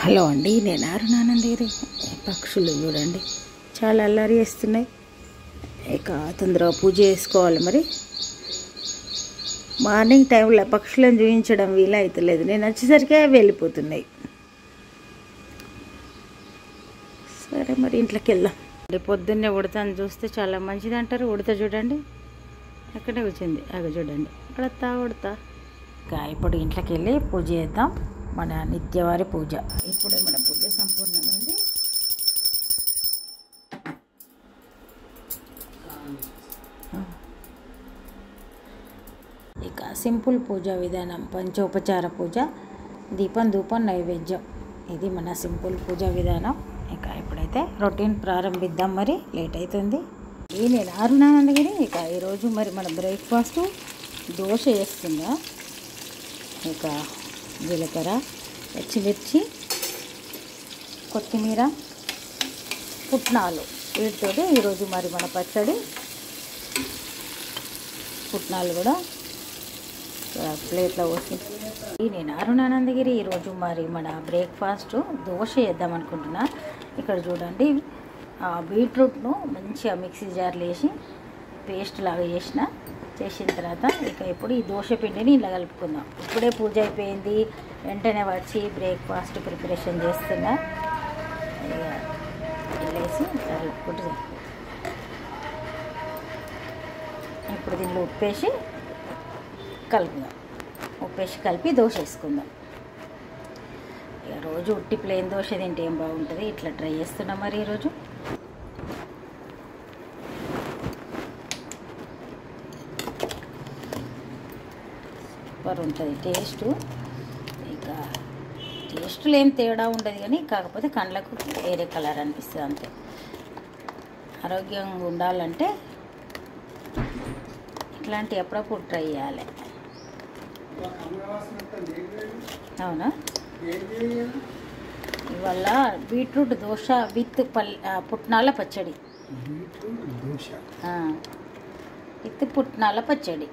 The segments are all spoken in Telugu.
హలో అండి, నేను అరుణానందగిరి. పక్షులు చూడండి చాలా అల్లరి చేస్తున్నాయి. ఇక తొందరగా పూజ చేసుకోవాలి. మరి మార్నింగ్ టైంలో పక్షులను చూపించడం వీలైతలేదు, నేను వచ్చేసరికి వెళ్ళిపోతున్నాయి. సరే మరి ఇంట్లోకి వెళ్దాం. పొద్దున్నే ఉడతని చూస్తే చాలా మంచిది అంటారు. ఉడత చూడండి అక్కడే వచ్చింది, అక్కడ చూడండి ఉడతా. ఇంకా ఇప్పుడు ఇంట్లోకి వెళ్ళి పూజ చేద్దాం. మన నిత్యవారి పూజ. ఇప్పుడే మన పూజ సంపూర్ణమైంది. ఇక సింపుల్ పూజా విధానం, పంచోపచార పూజ, దీపం ధూపం నైవేద్యం, ఇది మన సింపుల్ పూజా విధానం. ఇక ఇప్పుడైతే రొటీన్ ప్రారంభిద్దాం. మరి లేట్ అవుతుంది. నేను అరుణానందగిరి. ఇక ఈరోజు మరి మన బ్రేక్ఫాస్ట్ దోశ చేస్తుందా. ఇక జీలకర్ర, పచ్చిమిర్చి, కొత్తిమీర, పుట్నాలు, వీటితోటి ఈరోజు మరి మన పచ్చడి. పుట్నాలు కూడా ప్లేట్లో పోసి. నేను అరుణానందగిరి. ఈరోజు మరి మన బ్రేక్ఫాస్ట్ దోశ చేద్దాం అనుకుంటున్నా. ఇక్కడ చూడండి, బీట్రూట్ను మంచిగా మిక్సీ జార్లో వేసి పేస్ట్ లాగా చేసిన తర్వాత ఇక ఇప్పుడు ఈ దోశ పిండిని ఇలా కలుపుకుందాం. ఇప్పుడే పూజ అయిపోయింది, వెంటనే వచ్చి బ్రేక్ఫాస్ట్ ప్రిపరేషన్ చేస్తున్నా. ఇక వేసి కలుపుకుంటు ఇప్పుడు దీనిలో ఉప్పేసి కలుపుదాం. ఉప్పేసి కలిపి దోశ వేసుకుందాం. ఇక రోజు ఉట్టి ప్లేన్ దోశ తింటే ఏం బాగుంటుంది, ఇట్లా ట్రై చేస్తున్నాం మరి ఈరోజు. సూపర్ ఉంటుంది టేస్ట్. ఇక టేస్ట్లో ఏం తేడా ఉండదు, కానీ కాకపోతే కళ్ళకు వేరే కలర్ అనిపిస్తుంది అంతే. ఆరోగ్యంగా ఉండాలంటే ఇట్లాంటి అప్పుడప్పుడు ట్రై చేయాలి. అవునా, ఇవాళ బీట్రూట్ దోశ విత్ పుట్నాల పచ్చడి. విత్ పుట్నాల పచ్చడి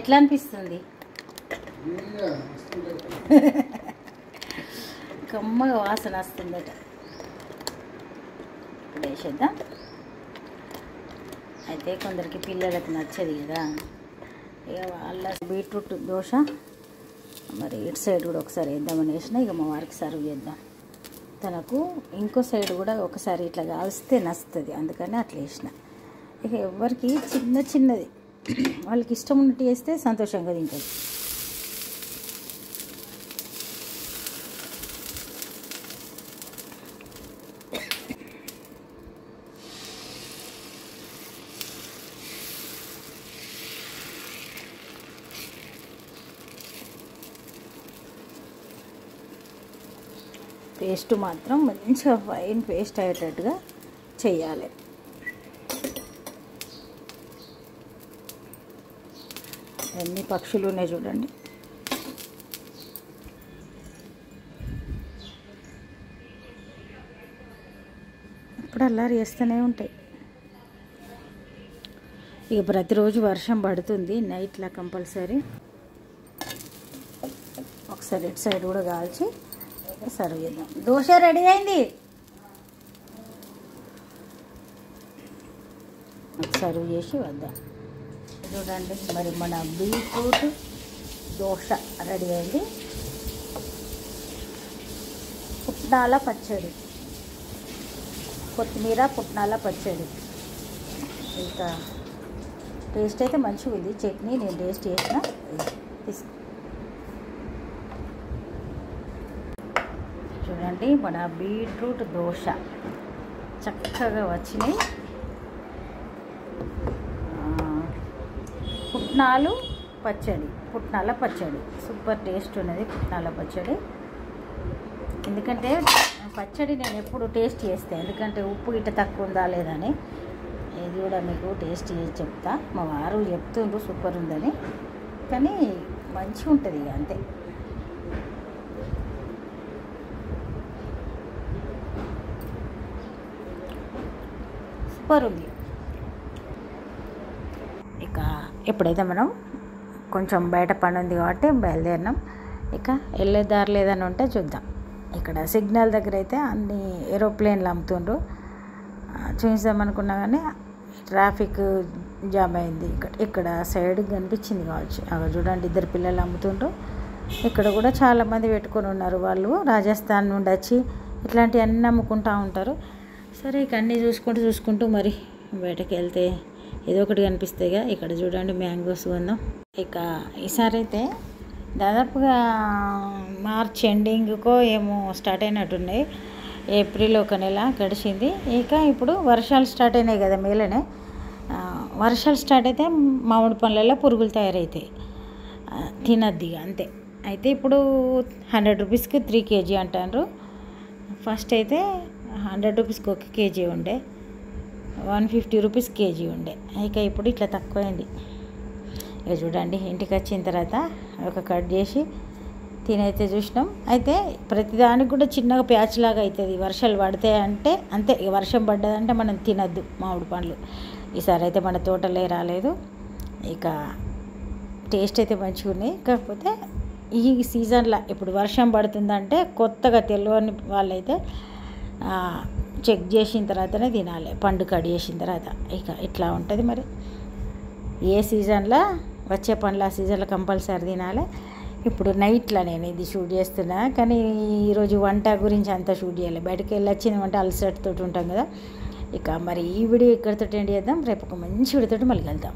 ఎట్లా అనిపిస్తుంది? కమ్మగా వాసన వస్తుందట. ఇప్పుడు వేసేద్దాం. అయితే కొందరికి పిల్లలకు నచ్చదు కదా, ఇక వాళ్ళ బీట్రూట్ దోశ మరి ఇటు సైడ్ కూడా ఒకసారి వేద్దామని వేసిన. ఇక మా వారికి సర్వ్ చేద్దాం. తనకు ఇంకో సైడ్ కూడా ఒకసారి ఇట్లా కాల్స్తే నచ్చుతుంది, అందుకని అట్లా వేసిన. ఇక ఎవరికి చిన్నది వాళ్ళకి ఇష్టం ఉన్నట్టు చేస్తే సంతోషంగా తింటుంది. పేస్ట్ మాత్రం మంచిగా ఫైన్ పేస్ట్ అయ్యేటట్టుగా చేయాలి. ఎన్ని పక్షులు ఉన్నాయి చూడండి. ఇప్పుడు అల్లరి చేస్తూనే ఉంటాయి. ఇక ప్రతిరోజు వర్షం పడుతుంది నైట్లో కంపల్సరీ. ఒకసారి ఇటు సైడ్ కూడా కాల్చి సర్వ్ చేద్దాం. దోశ రెడీ అయింది, సర్వ్ చేసి వద్దాం. చూడండి మరి మన బీట్రూట్ దోశ రెడీ అయింది. పుట్నాల పచ్చడి, కొత్తిమీర పుట్నాల పచ్చడి. ఇంకా టేస్ట్ అయితే మంచిగా ఉంది. చట్నీ నేను టేస్ట్ చేసిన, తీసుకో. చూడండి మన బీట్రూట్ దోశ చక్కగా వచ్చినాయి. పుట్నాల పచ్చడి సూపర్ టేస్ట్ ఉన్నది. పుట్నాల పచ్చడి ఎందుకంటే పచ్చడి నేను ఎప్పుడు టేస్ట్ చేస్తాను, ఎందుకంటే ఉప్పు గిట్ట తక్కువ ఉందా లేదని. ఇది కూడా మీకు టేస్ట్ చేసి చెప్తా. మా వారు చెప్తుండ్రు సూపర్ ఉందని, కానీ మంచిగా ఉంటుంది ఇక అంతే. సూపర్ ఉంది. ఇక ఎప్పుడైతే మనం కొంచెం బయట పని ఉంది కాబట్టి బయలుదేరినాం. ఇక వెళ్ళే దారి లేదని ఉంటే చూద్దాం. ఇక్కడ సిగ్నల్ దగ్గర అయితే అన్ని ఏరోప్లేన్లు అమ్ముతుండ్రు. చూపిద్దామనుకున్నా కానీ ట్రాఫిక్ జామ్ అయింది. ఇక్కడ సైడ్ కనిపించింది కావచ్చు. అక్కడ చూడండి, ఇద్దరు పిల్లలు అమ్ముతుండ్రు. ఇక్కడ కూడా చాలామంది పెట్టుకొని ఉన్నారు. వాళ్ళు రాజస్థాన్ నుండి వచ్చి ఇట్లాంటివన్నీ అమ్ముకుంటూ ఉంటారు. సరే ఇక అన్నీ చూసుకుంటూ మరి బయటకు వెళ్తే ఏదో ఒకటి కనిపిస్తాయిగా. ఇక్కడ చూడండి, మ్యాంగోస్ కొందాం. ఇక ఈసారి అయితే దాదాపుగా మార్చ్ ఎండింగ్కో ఏమో స్టార్ట్ అయినట్టున్నాయి. ఏప్రిల్ ఒక నెల గడిచింది. ఇక ఇప్పుడు వర్షాలు స్టార్ట్ అయినాయి కదా మేలోనే. వర్షాలు స్టార్ట్ అయితే మామిడి పండ్లలో పురుగులు తయారవుతాయి, తినద్ది అంతే. అయితే ఇప్పుడు 100 రూపీస్కి 3 kg అంటారు. ఫస్ట్ అయితే 100 రూపీస్కి 1 kg ఉండే, 150 రూపీస్ కేజీ ఉండే. ఇక ఇప్పుడు ఇట్లా తక్కువైంది. ఇక చూడండి, ఇంటికి వచ్చిన తర్వాత ఒక కట్ చేసి తినైతే చూసినాం. అయితే ప్రతిదానికి కూడా చిన్నగా ప్యాచ్ లాగా అవుతుంది. వర్షాలు పడితే అంటే అంతే, వర్షం పడ్డదంటే మనం తినద్దు మామిడి పండ్లు. ఈసారి అయితే మన తోటలే రాలేదు. ఇక టేస్ట్ అయితే మంచిగా ఉన్నాయి. కాకపోతే ఈ సీజన్లో ఇప్పుడు వర్షం పడుతుందంటే కొత్తగా తెలియని వాళ్ళైతే చెక్ చేసిన తర్వాతనే తినాలి, పండు కట్ చేసిన తర్వాత. ఇక ఇట్లా ఉంటుంది మరి. ఏ సీజన్లో వచ్చే పండ్లు ఆ సీజన్లో కంపల్సరీ తినాలి. ఇప్పుడు నైట్లో నేను ఇది షూట్ చేస్తున్నా, కానీ ఈరోజు వంట గురించి అంతా షూట్ చేయాలి. బయటకు వెళ్ళి వచ్చింది వంట అలసటతో ఉంటాం కదా. ఇక మరి ఈ వీడియో ఇక్కడితో ఎండ్ చేద్దాం. రేపు ఒక మంచి వీడియోతో మళ్ళీ వెళ్దాం.